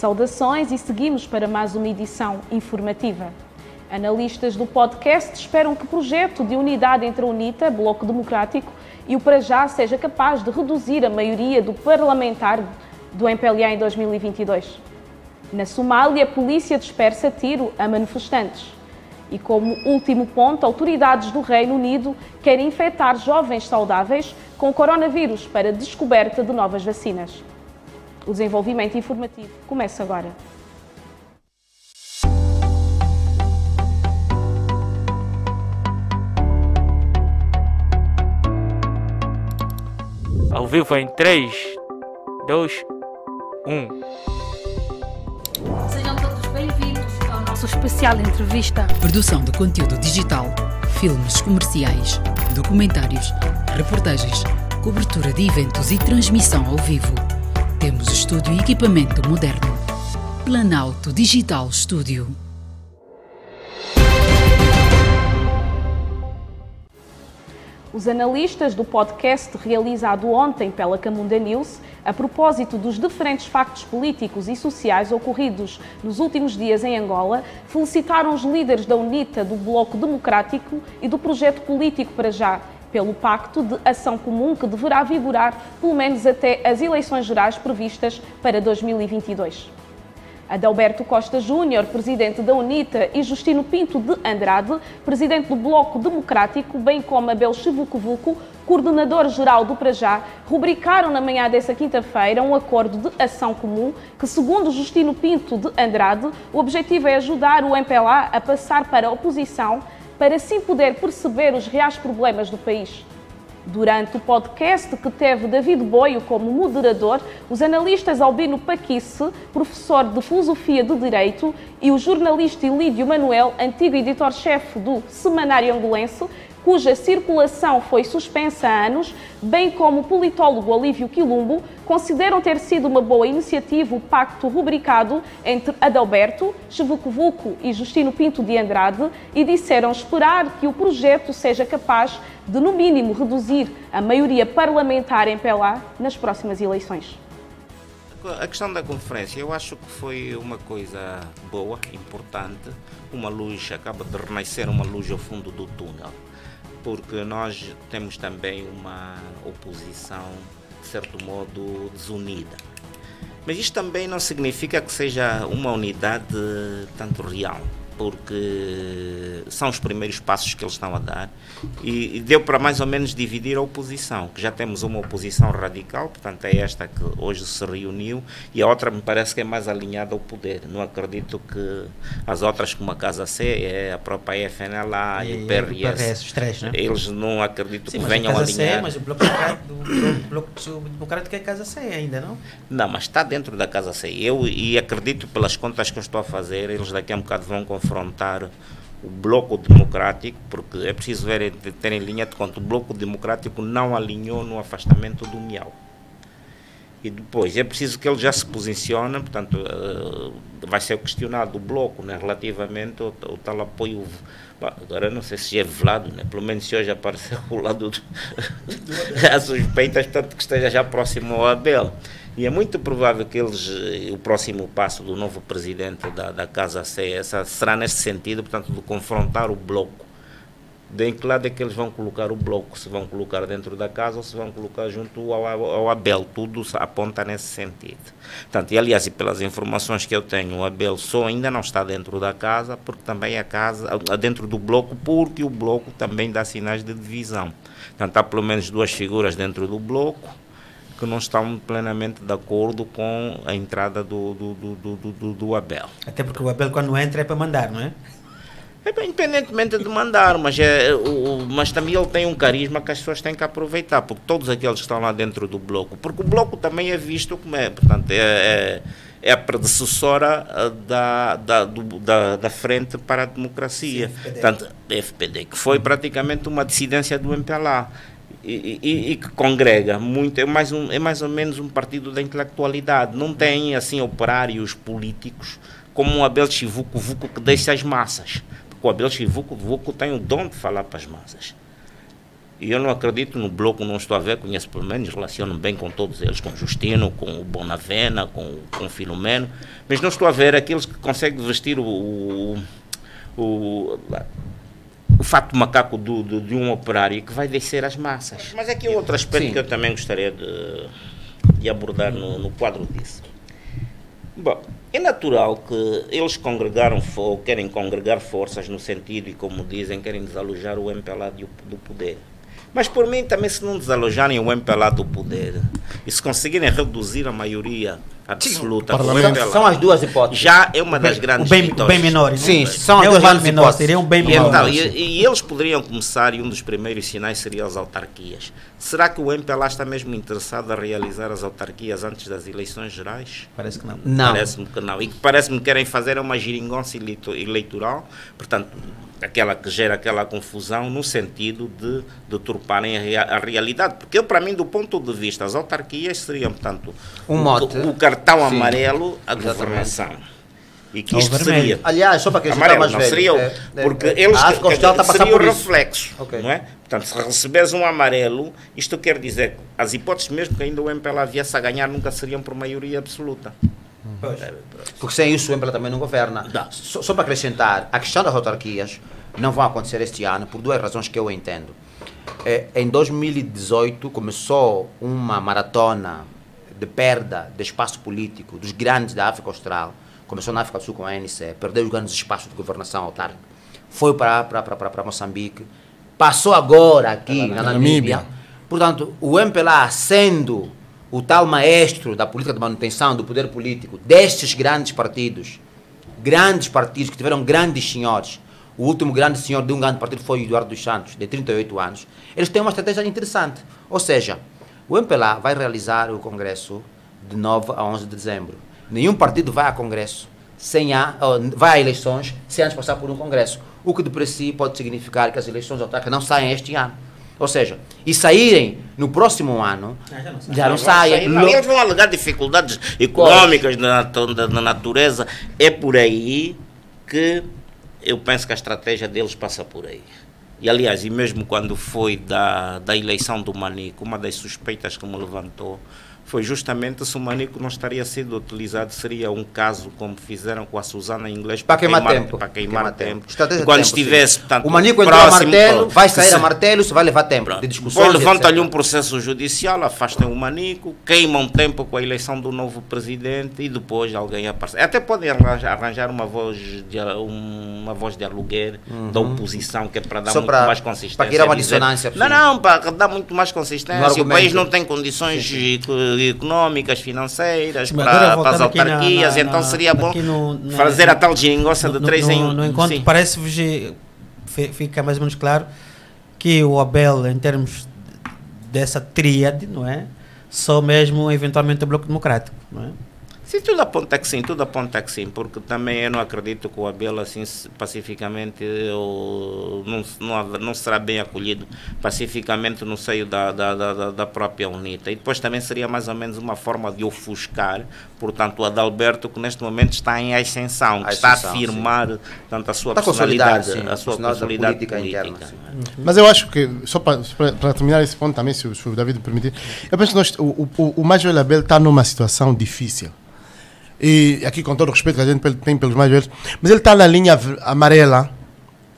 Saudações e seguimos para mais uma edição informativa. Analistas do podcast esperam que o projeto de unidade entre a UNITA, Bloco Democrático, e o Para Já seja capaz de reduzir a maioria do parlamentar do MPLA em 2022. Na Somália, a polícia dispersa tiro a manifestantes. E como último ponto, autoridades do Reino Unido querem infectar jovens saudáveis com coronavírus para descoberta de novas vacinas. O desenvolvimento informativo começa agora. Ao vivo em 3, 2, 1. Sejam todos bem-vindos ao nosso especial entrevista. Produção de conteúdo digital, filmes comerciais, documentários, reportagens, cobertura de eventos e transmissão ao vivo. Temos estúdio e equipamento moderno. Planalto Digital Studio. Os analistas do podcast realizado ontem pela Camunda News, a propósito dos diferentes factos políticos e sociais ocorridos nos últimos dias em Angola, felicitaram os líderes da UNITA, do Bloco Democrático e do projeto político Para Já, pelo pacto de ação comum que deverá vigorar pelo menos até as eleições gerais previstas para 2022. Adalberto Costa Júnior, presidente da UNITA, e Justino Pinto de Andrade, presidente do Bloco Democrático, bem como Abel Chivuco-Vuco, coordenador-geral do Para Já, rubricaram na manhã desta quinta-feira um acordo de ação comum que, segundo Justino Pinto de Andrade, o objetivo é ajudar o MPLA a passar para a oposição para assim poder perceber os reais problemas do país. Durante o podcast, que teve David Boio como moderador, os analistas Albino Paquice, professor de Filosofia do Direito, e o jornalista Ilídio Manuel, antigo editor-chefe do Semanário Angolense, cuja circulação foi suspensa há anos, bem como o politólogo Olívio Quilumbo, consideram ter sido uma boa iniciativa o pacto rubricado entre Adalberto, Chivuco-Vuco e Justino Pinto de Andrade e disseram esperar que o projeto seja capaz de, no mínimo, reduzir a maioria parlamentar em MPLA nas próximas eleições. A questão da conferência, eu acho que foi uma coisa boa, importante, uma luz, acaba de renascer uma luz ao fundo do túnel, porque nós temos também uma oposição, de certo modo, desunida. Mas isto também não significa que seja uma unidade tanto real, porque são os primeiros passos que eles estão a dar e deu para mais ou menos dividir a oposição, que já temos uma oposição radical, portanto é esta que hoje se reuniu, e a outra me parece que é mais alinhada ao poder. Não acredito que as outras, como a Casa C, a própria FNLA e o PRS, os três, né? Eles não acredito que mas venham a Casa alinhar. C, mas o Bloco Democrático é Casa C ainda, não? Não, mas está dentro da Casa C. E acredito, pelas contas que eu estou a fazer, eles daqui a um bocado vão confrontar o Bloco Democrático, porque é preciso ter em linha de conta, o Bloco Democrático não alinhou no afastamento do Miau. E depois é preciso que ele já se posicione, portanto, vai ser questionado o Bloco, né, relativamente ao tal apoio. Bom, agora não sei se é velado, né, pelo menos se hoje apareceu o lado as suspeitas, portanto, que esteja já próximo ao Abel. E é muito provável que o próximo passo do novo presidente da Casa C será nesse sentido, portanto, de confrontar o Bloco. De em que lado é que eles vão colocar o Bloco? Se vão colocar dentro da casa ou se vão colocar junto ao Abel? Tudo aponta nesse sentido. Portanto, e aliás, e pelas informações que eu tenho, o Abel só ainda não está dentro da casa, porque também a casa, dentro do Bloco, porque o Bloco também dá sinais de divisão. Portanto, há pelo menos duas figuras dentro do Bloco que não estão plenamente de acordo com a entrada do Abel. Até porque o Abel, quando entra, é para mandar, não é? Independentemente de mandar, mas também ele tem um carisma que as pessoas têm que aproveitar, porque todos aqueles que estão lá dentro do Bloco, porque o Bloco também é visto como portanto, é a predecessora da Frente para a Democracia, Sim, portanto, FPD, que foi praticamente uma dissidência do MPLA. E que congrega muito, é mais ou menos um partido da intelectualidade, não tem assim operários políticos como o Abel Chivuco-Vuco que deixa as massas, porque o Abel Chivuco-Vuco tem o dom de falar para as massas. E eu não acredito no Bloco, não estou a ver, conheço pelo menos, relaciono bem com todos eles, com o Justino, com o Bonavena, com o Filomeno, mas não estou a ver aqueles que conseguem vestir o fato de macaco de um operário que vai descer às massas. Mas aqui outro aspecto que eu também gostaria de abordar no quadro disso. Bom, é natural que eles querem congregar forças no sentido, e como dizem, querem desalojar o MPLA do poder. Mas por mim também, se não desalojarem o MPLA do poder e se conseguirem reduzir a maioria absoluta do MPLA, são as duas hipóteses. Já é uma das grandes vitórias. O bem menor. Sim, são as duas grandes hipóteses. Seria um bem menor. E eles poderiam começar, e um dos primeiros sinais seria as autarquias. Será que o MPLA está mesmo interessado a realizar as autarquias antes das eleições gerais? Parece que não. Parece-me que não. E que parece-me que querem fazer uma geringonça eleitoral, portanto, aquela que gera aquela confusão no sentido de deturparem a realidade. Porque para mim, do ponto de vista, as autarquias seriam, portanto, o cartão amarelo à governação. E que isto seria... Aliás, só para que amarelo, mais não velho, seria porque eles seria o reflexo, okay. Não é? Portanto, se receberes um amarelo, isto quer dizer que as hipóteses mesmo que ainda o MPLA viesse a ganhar nunca seriam por maioria absoluta. Porque sem isso o MPLA também não governa. Só para acrescentar, a questão das autarquias não vai acontecer este ano por duas razões que eu entendo. Em 2018 começou uma maratona de perda de espaço político dos grandes da África Austral. Começou na África do Sul com a ANC, perdeu os grandes espaços de governação autárquica. Foi para Moçambique, passou agora aqui na Namíbia. Portanto, o MPLA sendo o tal maestro da política de manutenção do poder político destes grandes partidos que tiveram grandes senhores. O último grande senhor de um grande partido foi Eduardo dos Santos, de 38 anos. Eles têm uma estratégia interessante. Ou seja, o MPLA vai realizar o Congresso de 9 a 11 de dezembro. Nenhum partido vai a Congresso, vai a eleições sem antes passar por um Congresso. O que de por si pode significar que as eleições autárquicas não saem este ano. Ou seja, e saírem no próximo ano, já não saem. Eles vão alegar dificuldades econômicas da natureza. É por aí que eu penso que a estratégia deles passa por aí. E aliás, e mesmo quando foi da eleição do Manico, uma das suspeitas que me levantou foi justamente se o Manico não estaria sendo utilizado, seria um caso como fizeram com a Susana Inglês para queimar tempo. Quando estivesse, portanto, o Manico entrou a martelo, vai sair a martelo, isso vai levar tempo de discussões. Depois levanta-lhe um processo judicial, afastam o Manico, queimam tempo com a eleição do novo presidente e depois alguém aparece. Até podem arranjar uma voz de aluguer da oposição, que é para dar muito mais consistência. Para criar uma dissonância. Não, para dar muito mais consistência. O país não tem condições económicas, financeiras, para as autarquias, então seria bom fazer a tal geringonça de 3 em 1. No encontro, parece-vos, fica mais ou menos claro que o Abel, em termos dessa tríade, não é? Só mesmo eventualmente o Bloco Democrático, não é? Sim, tudo aponta que sim, porque também eu não acredito que o Abel assim pacificamente não será bem acolhido pacificamente no seio da própria UNITA. E depois também seria mais ou menos uma forma de ofuscar, portanto, o Adalberto, que neste momento está em ascensão, que está a afirmar tanto a sua personalidade, a sua personalidade política interna. Mas eu acho que, só para terminar esse ponto também, se o David me permitir, eu penso que o Major Abel está numa situação difícil. E aqui, com todo o respeito que a gente tem pelos mais velhos, mas ele está na linha amarela,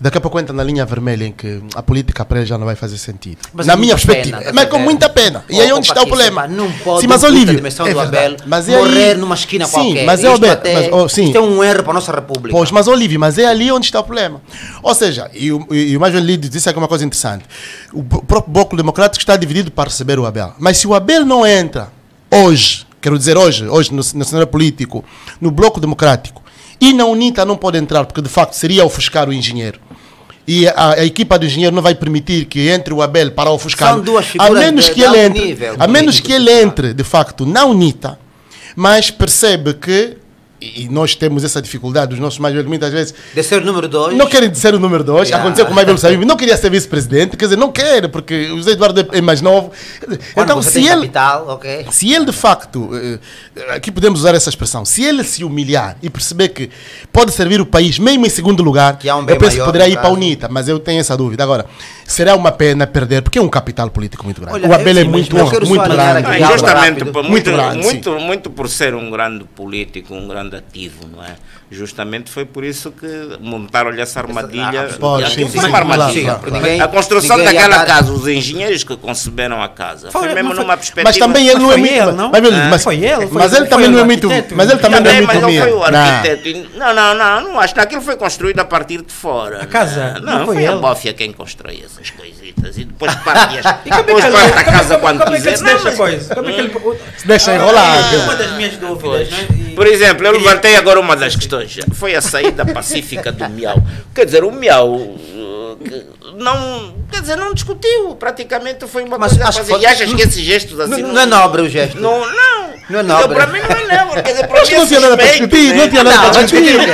daqui a pouco entra na linha vermelha, em que a política para ele já não vai fazer sentido. Mas na minha perspectiva, mas com muita pena. E aí onde está o problema? Não pode, sim, mas Olívio, morrer numa esquina qualquer. Mas isto é um erro para a nossa república. Pois, mas Olívio, mas é ali onde está o problema. Ou seja, e o Major Lídio disse aqui uma coisa interessante. O próprio Bloco Democrático está dividido para receber o Abel. Mas se o Abel não entra hoje, quero dizer hoje no cenário político, no Bloco Democrático, e na UNITA não pode entrar, porque de facto seria ofuscar o engenheiro. E a equipa do engenheiro não vai permitir que entre o Abel para ofuscar. São duas figuras a menos que ele entre, de facto, na UNITA, mas percebe que e nós temos essa dificuldade, os nossos mais velhos muitas vezes De ser o número 2. não querem ser o número 2. Yeah. Aconteceu com o mais velho Sabino, não queria ser vice-presidente, quer dizer, não quer, porque o José Eduardo é mais novo. Quando Então, você se tem ele, capital, ok. se ele de facto, aqui podemos usar essa expressão, se ele se humilhar e perceber que pode servir o país, mesmo em segundo lugar, Que há um bem eu penso que maior, poderia no ir para a caso. UNITA, mas eu tenho essa dúvida. Agora, será uma pena perder, porque é um capital político muito grande. Olha, O Abel eu é sim, muito, mas eu quero só muito alinhar grande. aqui Não, algo justamente rápido. por, Muito grande, muito por ser um grande político, um grande ativo, não é? Justamente foi por isso que montaram-lhe essa armadilha. Pois, E aquilo sim, foi sim, uma claro, armadilha. claro, claro. Ninguém- A construção ninguém ia daquela dar- casa, os engenheiros que conceberam a casa, foi mesmo mas foi- numa perspectiva. Mas também ele não é foi muito. ele, não? Mas Foi ele, mas foi- ele também foi não é o muito. arquiteto. Mas ele também não é Também, muito mas não foi o humilde. arquiteto. Não acho que aquilo foi construído a partir de fora. A casa? Não, Não foi foi a ele? bófia quem constrói essas coisitas. E depois parte E como é que depois ele- parte a como é- casa quando como é que ele quiser. se Não, deixa mas- coisa? Como é que ele... Se deixa enrolar. É uma das minhas dúvidas, não é? E- Por exemplo, eu levantei agora uma das questões. Foi a saída pacífica do Miau. Quer dizer, o Miau não, quer dizer, não discutiu. Praticamente foi uma Mas coisa a acho que fazer. foi- E achas que esses gestos assim. Não é nobre o gesto. Não. Não é Então, nobre. para mim não é nobre. Quer dizer, para Acho mim que não tinha nada para suspeito, discutir, né? não tinha nada para vai discutir. discutir.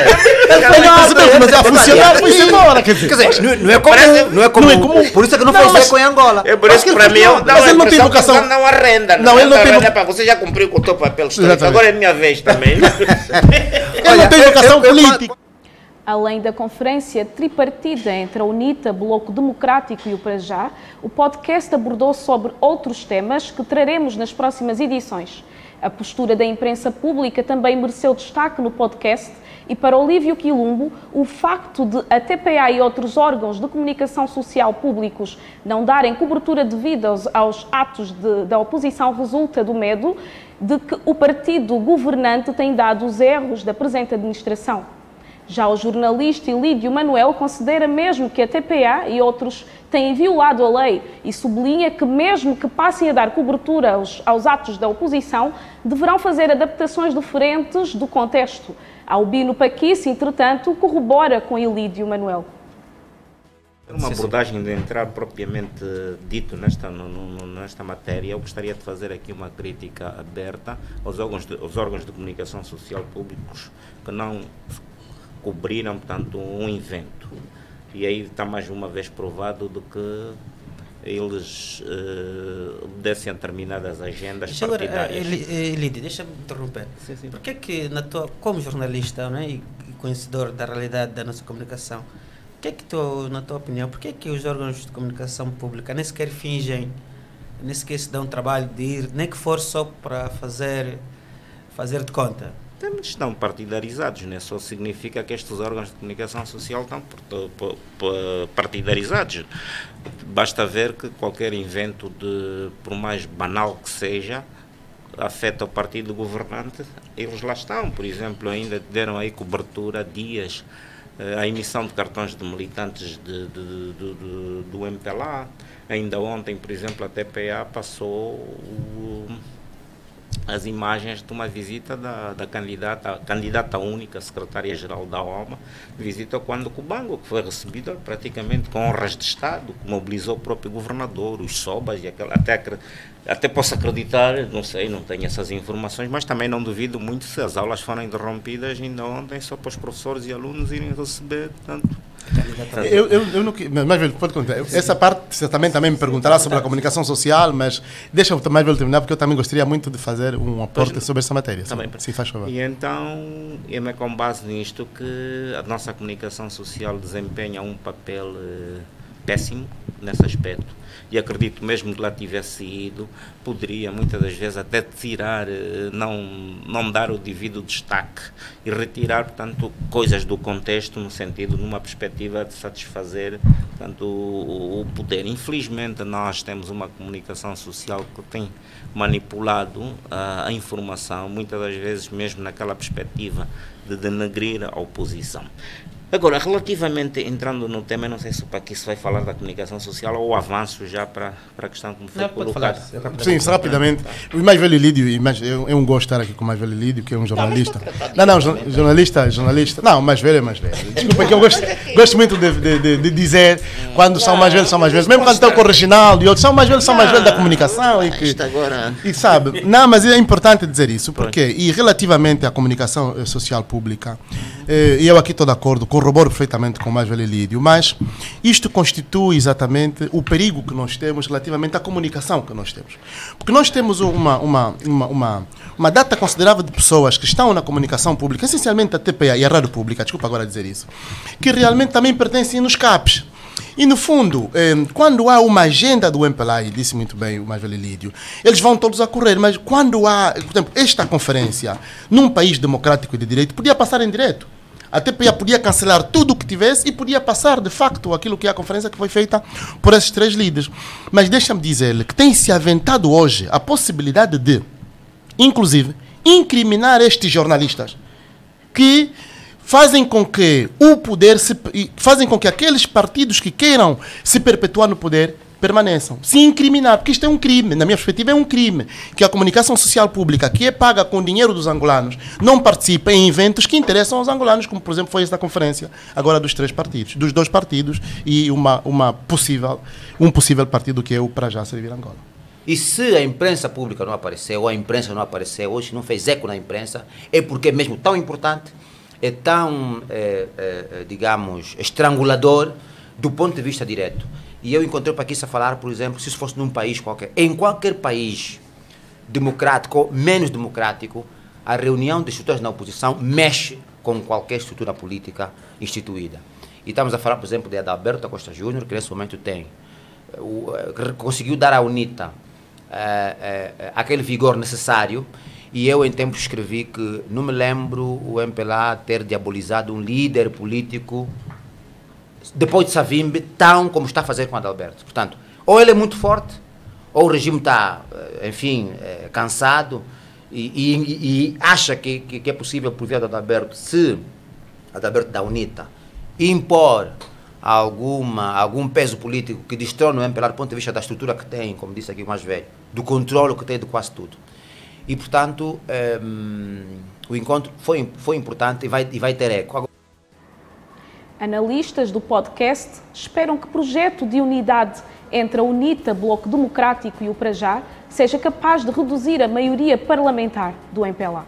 Ele foi lá, percebeu que começou a funcionar, foi-se embora. Quer dizer, Quer dizer, não é comum. Parece- Não é comum. não é comum. Por isso é que não, Não, foi mas- seco em Angola. É por isso que para mim eu dá Mas uma ele não tem impressão que vocação. eles não arrenda. Não, ele não tem arrenda. vocação. Pá, você já cumpriu com o teu papel histórico. Exatamente. Agora é minha vez também. ele não tem vocação política. Além da conferência tripartida entre a UNITA, Bloco Democrático e o Para Já, o podcast abordou sobre outros temas que traremos nas próximas edições. A postura da imprensa pública também mereceu destaque no podcast e, para Olívio Quilumbo, o facto de a TPA e outros órgãos de comunicação social públicos não darem cobertura devida aos atos da oposição resulta do medo de que o partido governante tem dado os erros da presente administração. Já o jornalista Ilídio Manuel considera mesmo que a TPA e outros têm violado a lei e sublinha que, mesmo que passem a dar cobertura aos atos da oposição, deverão fazer adaptações diferentes do contexto. Albino Paquice, entretanto, corrobora com Ilídio Manuel. Uma abordagem de entrar propriamente dito nesta matéria, eu gostaria de fazer aqui uma crítica aberta aos órgãos de comunicação social públicos que não cobriram, portanto, um evento. E aí está mais uma vez provado de que eles obedecem a determinadas agendas partidárias. Lídia, deixa-me interromper. Sim. Por que é que, como jornalista, não é, e conhecedor da realidade da nossa comunicação, que é que na tua opinião, por que é que os órgãos de comunicação pública nem sequer fingem, nem sequer se dão trabalho de ir, nem que for só para fazer de conta? Estão partidarizados, né? Só significa que estes órgãos de comunicação social estão partidarizados. Basta ver que qualquer evento, por mais banal que seja, afeta o partido governante, eles lá estão. Por exemplo, ainda deram aí cobertura dias a emissão de cartões de militantes do MPLA. Ainda ontem, por exemplo, a TPA passou as imagens de uma visita da candidata única, secretária-geral da OMA, visita quando Cubango, que foi recebida praticamente com honras de Estado, que mobilizou o próprio governador, os SOBAs, e até posso acreditar, não sei, não tenho essas informações, mas também não duvido muito se as aulas foram interrompidas ainda ontem só para os professores e alunos irem receber, portanto... Eu não, mais velho, pode contar. Essa parte você também me perguntará sobre a comunicação social, mas deixa eu mais velho terminar, porque eu também gostaria muito de fazer um aporte sobre essa matéria. Se faz favor. E então, é com base nisto que a nossa comunicação social desempenha um papel péssimo nesse aspecto. E acredito mesmo que lá tivesse ido, poderia muitas das vezes até tirar, não dar o devido destaque e retirar, portanto, coisas do contexto no sentido, numa perspectiva de satisfazer, portanto, o poder. Infelizmente, nós temos uma comunicação social que tem manipulado a informação, muitas das vezes mesmo naquela perspectiva de denegrir a oposição. Agora, relativamente, entrando no tema, não sei se para aqui se vai falar da comunicação social ou avanço já para a questão como foi colocada. Sim, rapidamente. O mais velho Lídio, é um gosto estar aqui com o mais velho Lídio, que é um jornalista. Não, jornalista. Não, o mais velho é mais velho. Desculpa, que eu gosto muito de dizer quando são mais velhos, são mais velhos. Mesmo quando estão com o Reginaldo e outros, são mais velhos da comunicação. E sabe, não, mas é importante dizer isso, porque, e relativamente à comunicação social pública, e eu aqui estou de acordo, corroboro perfeitamente com o mais velho Lídio, mas isto constitui exatamente o perigo que nós temos relativamente à comunicação que nós temos. Porque nós temos uma data considerável de pessoas que estão na comunicação pública, essencialmente a TPA e a Rádio Pública, desculpa agora dizer isso, que realmente também pertencem nos CAPs. E, no fundo, quando há uma agenda do MPLA, e disse muito bem o mais velho Lídio, eles vão todos a correr, mas quando há, por exemplo, esta conferência, num país democrático e de direito, podia passar em direto. A TPA podia cancelar tudo o que tivesse e podia passar, de facto, aquilo que é a conferência que foi feita por esses 3 líderes. Mas deixa-me dizer-lhe que tem-se aventado hoje a possibilidade de, inclusive, incriminar estes jornalistas que fazem com que o poder, fazem com que aqueles partidos que queiram se perpetuar no poder permaneçam. Se incriminar, porque isto é um crime, na minha perspectiva é um crime, que a comunicação social pública, que é paga com o dinheiro dos angolanos, não participa em eventos que interessam aos angolanos, como por exemplo foi esta conferência, agora dos 3 partidos, dos 2 partidos e um possível partido que é o Para Já Servir Angola. E se a imprensa pública não apareceu, ou a imprensa não apareceu hoje, não fez eco na imprensa, é porque é mesmo tão importante, é tão, digamos, estrangulador do ponto de vista direto. E eu encontrei para aqui a falar, por exemplo, se isso fosse num país qualquer. Em qualquer país democrático ou menos democrático, a reunião de estruturas na oposição mexe com qualquer estrutura política instituída. E estamos a falar, por exemplo, de Adalberto Costa Júnior, que nesse momento conseguiu dar à UNITA aquele vigor necessário. E eu, em tempo, escrevi que não me lembro o MPLA ter diabolizado um líder político depois de Savimbi, tão como está a fazer com Adalberto. Portanto, ou ele é muito forte, ou o regime está, enfim, cansado e acha que é possível, por via do Adalberto, se Adalberto da UNITA impor algum peso político que destrone o MPLA do ponto de vista da estrutura que tem, como disse aqui o mais velho, do controle que tem de quase tudo. E, portanto, o encontro foi importante e vai ter eco. Analistas do podcast esperam que o projeto de unidade entre a UNITA, Bloco Democrático e o Para Já seja capaz de reduzir a maioria parlamentar do MPLA.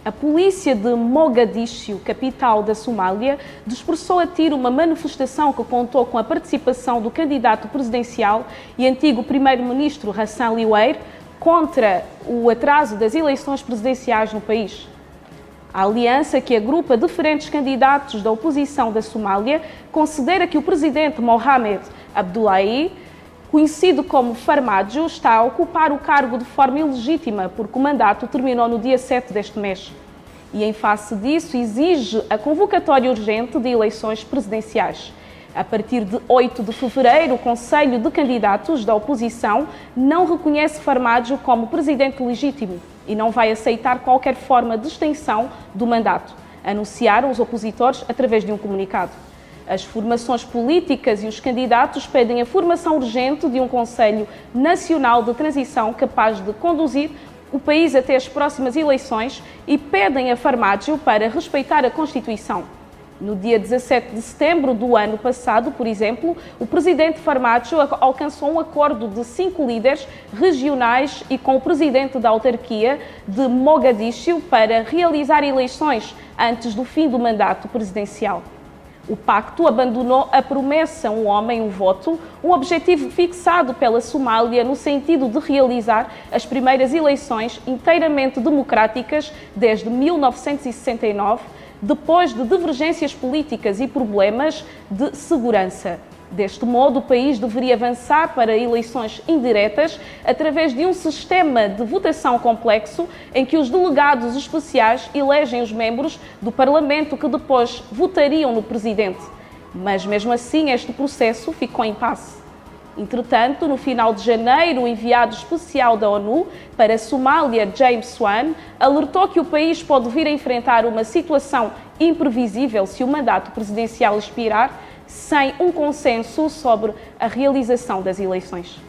A polícia de Mogadíscio, capital da Somália, dispersou a tiro uma manifestação que contou com a participação do candidato presidencial e antigo primeiro-ministro Hassan Liueir contra o atraso das eleições presidenciais no país. A aliança, que agrupa diferentes candidatos da oposição da Somália, considera que o presidente Mohamed Abdullahi, conhecido como Farmajo, está a ocupar o cargo de forma ilegítima, porque o mandato terminou no dia 7 deste mês. E, em face disso, exige a convocatória urgente de eleições presidenciais. A partir de 8 de fevereiro, o Conselho de Candidatos da oposição não reconhece Farmajo como presidente legítimo e não vai aceitar qualquer forma de extensão do mandato, anunciaram os opositores através de um comunicado. As formações políticas e os candidatos pedem a formação urgente de um Conselho Nacional de Transição capaz de conduzir o país até as próximas eleições e pedem a Farmajo para respeitar a Constituição. No dia 17 de setembro do ano passado, por exemplo, o presidente Farmajo alcançou um acordo de 5 líderes regionais e com o presidente da autarquia de Mogadíscio para realizar eleições antes do fim do mandato presidencial. O pacto abandonou a promessa "um homem, um voto", um objetivo fixado pela Somália no sentido de realizar as primeiras eleições inteiramente democráticas desde 1969, depois de divergências políticas e problemas de segurança. Deste modo, o país deveria avançar para eleições indiretas através de um sistema de votação complexo em que os delegados especiais elegem os membros do Parlamento que depois votariam no presidente. Mas, mesmo assim, este processo ficou em impasse. Entretanto, no final de janeiro, o enviado especial da ONU para a Somália, James Swan, alertou que o país pode vir a enfrentar uma situação imprevisível se o mandato presidencial expirar sem um consenso sobre a realização das eleições.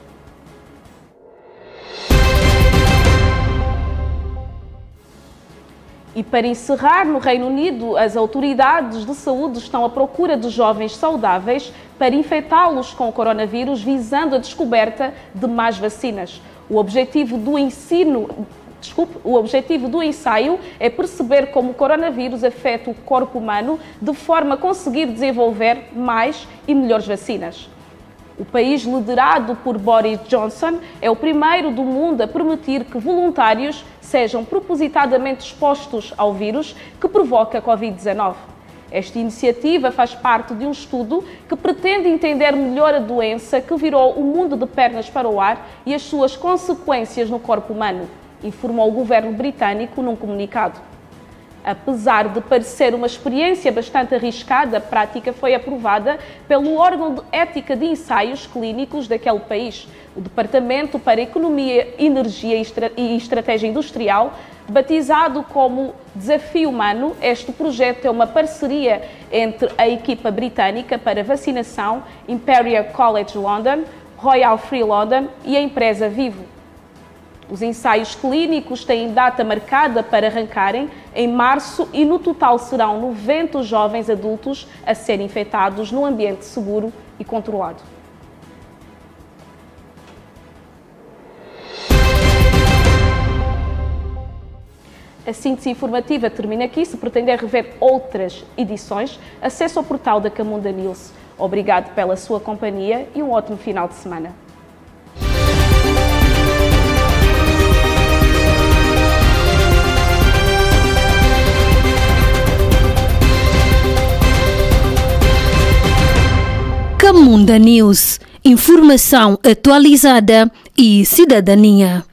E para encerrar, no Reino Unido, as autoridades de saúde estão à procura de jovens saudáveis para infectá-los com o coronavírus, visando a descoberta de mais vacinas. O objetivo do ensaio é perceber como o coronavírus afeta o corpo humano de forma a conseguir desenvolver mais e melhores vacinas. O país liderado por Boris Johnson é o primeiro do mundo a permitir que voluntários sejam propositadamente expostos ao vírus que provoca a Covid-19. Esta iniciativa faz parte de um estudo que pretende entender melhor a doença que virou o mundo de pernas para o ar e as suas consequências no corpo humano, informou o governo britânico num comunicado. Apesar de parecer uma experiência bastante arriscada, a prática foi aprovada pelo órgão de ética de ensaios clínicos daquele país, o Departamento para Economia, Energia e Estratégia Industrial, batizado como Desafio Humano. Este projeto é uma parceria entre a equipa britânica para vacinação, Imperial College London, Royal Free London e a empresa Vivo. Os ensaios clínicos têm data marcada para arrancarem em março e no total serão 90 jovens adultos a serem infectados num ambiente seguro e controlado. A síntese informativa termina aqui. Se pretender rever outras edições, acesse ao portal da Camunda News. Obrigado pela sua companhia e um ótimo final de semana. Camunda News, informação atualizada e cidadania.